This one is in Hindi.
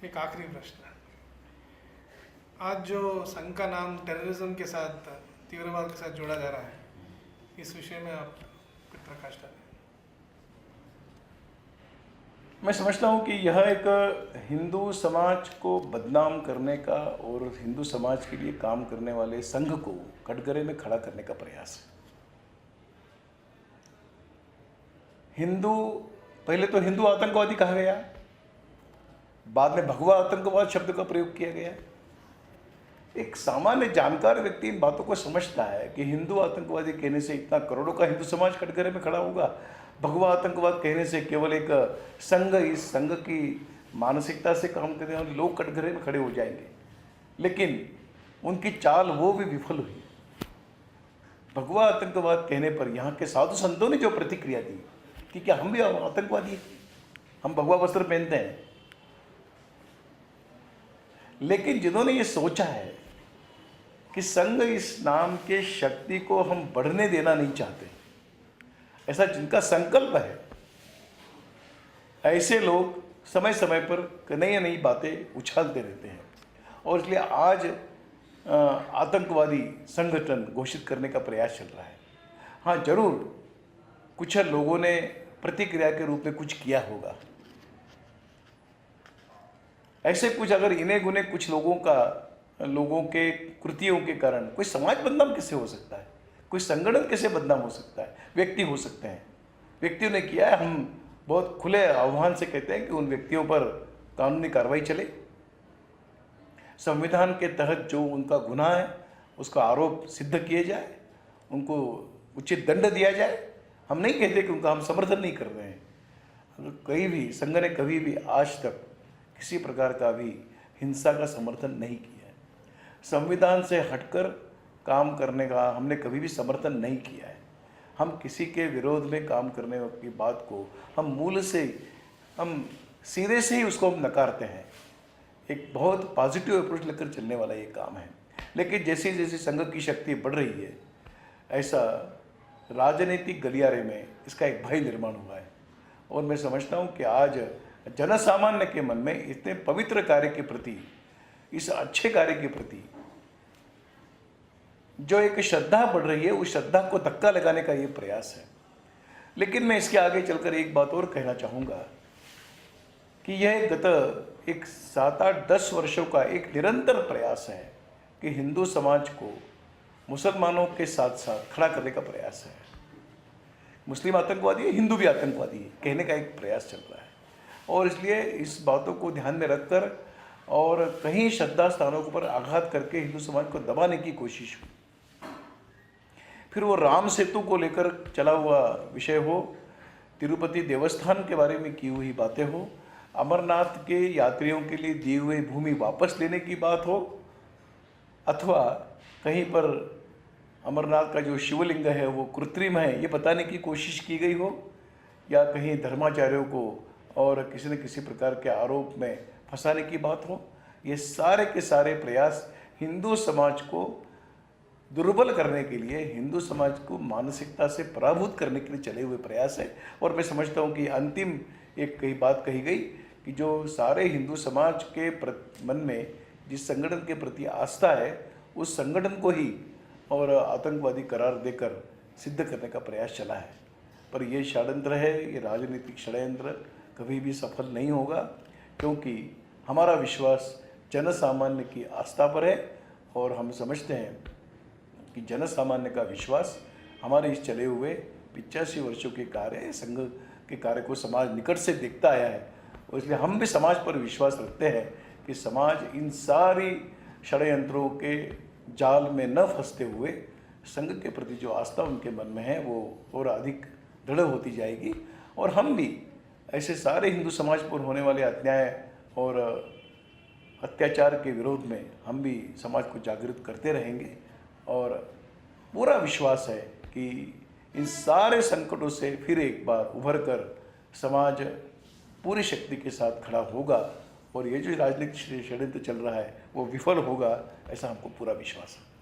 एक आखिरी प्रश्न। आज जो संघ का नाम टेररिज्म के साथ, तीव्रवाद के साथ जोड़ा जा रहा है, इस विषय में आप कुछ प्रकाश डालें। मैं समझता हूँ कि यह एक हिंदू समाज को बदनाम करने का और हिंदू समाज के लिए काम करने वाले संघ को कटघरे में खड़ा करने का प्रयास है। पहले तो हिंदू आतंकवादी कहा गया, बाद में भगवा आतंकवाद शब्द का प्रयोग किया गया। एक सामान्य जानकार व्यक्ति इन बातों को समझता है कि हिंदू आतंकवादी कहने से इतना करोड़ों का हिंदू समाज कटघरे में खड़ा होगा, भगवा आतंकवाद कहने से केवल एक संघ, इस संघ की मानसिकता से काम करने वाले लोग कटघरे में खड़े हो जाएंगे। लेकिन उनकी चाल वो भी विफल हुई। भगवा आतंकवाद कहने पर यहाँ के साधु संतों ने जो प्रतिक्रिया दी कि क्या हम भी आतंकवादी हैं, हम भगवा वस्त्र पहनते हैं। लेकिन जिन्होंने ये सोचा है कि संघ इस नाम के शक्ति को हम बढ़ने देना नहीं चाहते, ऐसा जिनका संकल्प है, ऐसे लोग समय समय पर नई नई बातें उछालते रहते हैं और इसलिए आज आतंकवादी संगठन घोषित करने का प्रयास चल रहा है। हाँ, जरूर कुछ लोगों ने प्रतिक्रिया के रूप में कुछ किया होगा। ऐसे कुछ अगर इन्हें गुने कुछ लोगों के कृतियों के कारण कोई समाज बदनाम कैसे हो सकता है, कोई संगठन कैसे बदनाम हो सकता है, व्यक्ति हो सकते हैं। व्यक्तियों ने किया है, हम बहुत खुले आह्वान से कहते हैं कि उन व्यक्तियों पर कानूनी कार्रवाई चले, संविधान के तहत जो उनका गुनाह है उसका आरोप सिद्ध किए जाए, उनको उचित दंड दिया जाए। हम नहीं कहते कि उनका हम समर्थन नहीं कर रहे हैं। कहीं भी संघ ने कभी भी आज तक किसी प्रकार का भी हिंसा का समर्थन नहीं किया है। संविधान से हटकर काम करने का हमने कभी भी समर्थन नहीं किया है। हम किसी के विरोध में काम करने की बात को हम मूल से, हम सीधे से ही उसको हम नकारते हैं। एक बहुत पॉजिटिव अप्रोच लेकर चलने वाला ये काम है। लेकिन जैसे जैसे संघ की शक्ति बढ़ रही है, ऐसा राजनीतिक गलियारे में इसका एक भय निर्माण हुआ है। और मैं समझता हूँ कि आज जनसामान्य के मन में इतने पवित्र कार्य के प्रति, इस अच्छे कार्य के प्रति जो एक श्रद्धा बढ़ रही है, उस श्रद्धा को धक्का लगाने का ये प्रयास है। लेकिन मैं इसके आगे चलकर एक बात और कहना चाहूँगा कि यह गत एक 7-8-10 वर्षों का एक निरंतर प्रयास है कि हिंदू समाज को मुसलमानों के साथ साथ खड़ा करने का प्रयास है। मुस्लिम आतंकवादी है, हिंदू भी आतंकवादी है कहने का एक प्रयास चल रहा है। और इसलिए इस बातों को ध्यान में रखकर और कहीं श्रद्धा स्थानों पर आघात करके हिंदू समाज को दबाने की कोशिश हुई। फिर वो राम सेतु को लेकर चला हुआ विषय हो, तिरुपति देवस्थान के बारे में की हुई बातें हो, अमरनाथ के यात्रियों के लिए दी हुई भूमि वापस लेने की बात हो, अथवा कहीं पर अमरनाथ का जो शिवलिंग है वो कृत्रिम है ये बताने की कोशिश की गई हो, या कहीं धर्माचार्यों को और किसी न किसी प्रकार के आरोप में फंसाने की बात हो, ये सारे के सारे प्रयास हिंदू समाज को दुर्बल करने के लिए, हिंदू समाज को मानसिकता से पराभूत करने के लिए चले हुए प्रयास है। और मैं समझता हूँ कि अंतिम एक कई बात कही गई कि जो सारे हिंदू समाज के मन में जिस संगठन के प्रति आस्था है, उस संगठन को ही और आतंकवादी करार देकर सिद्ध करने का प्रयास चला है। पर ये षड्यंत्र है, ये राजनीतिक षड्यंत्र कभी भी सफल नहीं होगा, क्योंकि हमारा विश्वास जनसामान्य की आस्था पर है। और हम समझते हैं कि जनसामान्य का विश्वास हमारे इस चले हुए 85 वर्षों के कार्य, संघ के कार्य को समाज निकट से देखता आया है। और इसलिए हम भी समाज पर विश्वास रखते हैं कि समाज इन सारी षड्यंत्रों के जाल में न फंसते हुए संघ के प्रति जो आस्था उनके मन में है वो और अधिक दृढ़ होती जाएगी। और हम भी ऐसे सारे हिंदू समाज पर होने वाले अन्याय और अत्याचार के विरोध में हम भी समाज को जागृत करते रहेंगे। और पूरा विश्वास है कि इन सारे संकटों से फिर एक बार उभर कर समाज पूरी शक्ति के साथ खड़ा होगा और ये जो राजनीतिक षड्यंत्र चल रहा है वो विफल होगा, ऐसा हमको पूरा विश्वास है।